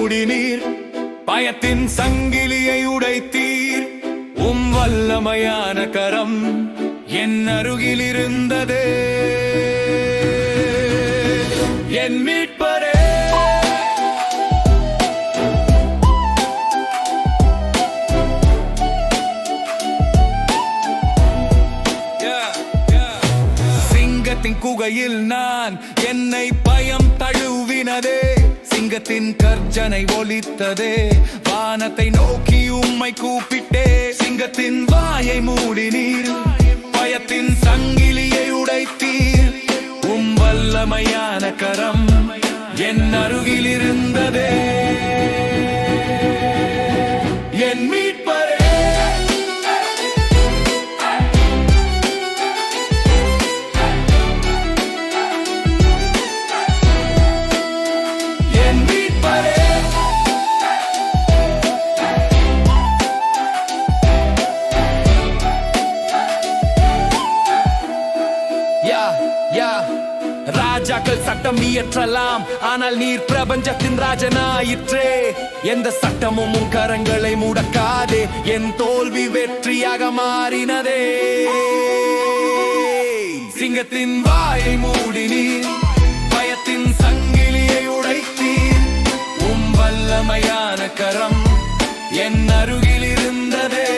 மூடினீர், பயத்தின் சங்கிலியை உடைத்தீர். வல்லமையான கரம் என் அருகில் இருந்ததே. என் மீட்பரே, சிங்கத்தின் குகையில் நான் என்னை பயம் தழுவினதே. சிங்கத்தின் கர்ஜனை ஒலித்ததே, வானத்தை நோக்கி உம்மை கூப்பிட்டே. சிங்கத்தின் வாயை மூடினீர், பயத்தின் சங்கிலியை உடைத்தீர். வல்லமையான கரம் என் அருகில் இருந்ததே. என் மீட்பரே, ராஜாக்கள் சட்டம் இயற்றலாம், ஆனால் நீர் பிரபஞ்சத்தின் ராஜனாயிற்றே. எந்த சட்டமும் உன் கரங்களை முடக்காதே, என் தோல்வி வெற்றியாக மாறினதே. சிங்கத்தின் வாயை மூடினீர், பயத்தின் சங்கிலியை உடைத்தீர். வல்லமையான கரம் என் அருகில் இருந்ததே.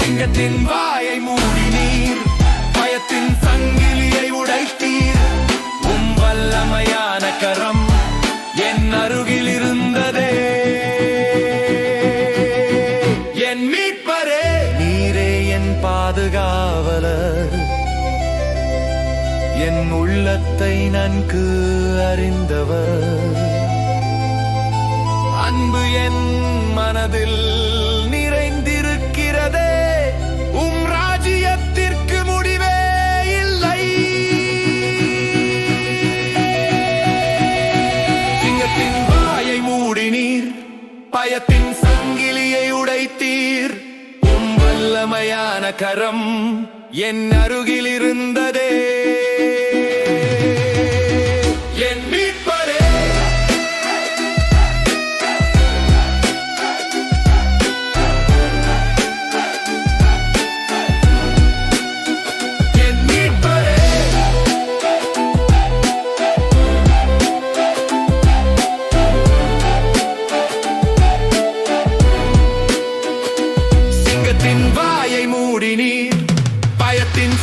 சிங்கத்தின் வாயை மூடினீர், பயத்தின் சங்கிலியை உடைத்தீர். வல்லமையான கரம் என் அருகில் இருந்ததே. என் மீட்பரே, நீரே என் பாதுகாவலர். என் உள்ளத்தை நன்கு அறிந்தவர். அன்பு என் மனதில் நிறைந்திருக்கிறதே. உம் ராஜ்யத்திற்கு முடிவே இல்லை. சிங்கத்தின் வாயை மூடினீர், பயத்தின் சங்கிலியை உடைத்தீர். வல்லமையான கரம் என் அருகில் இருந்ததே. என் மீட்பரே, என் மீட்பரே, சிங்கத்தின் வாயை மூடினீர், பயத்தின்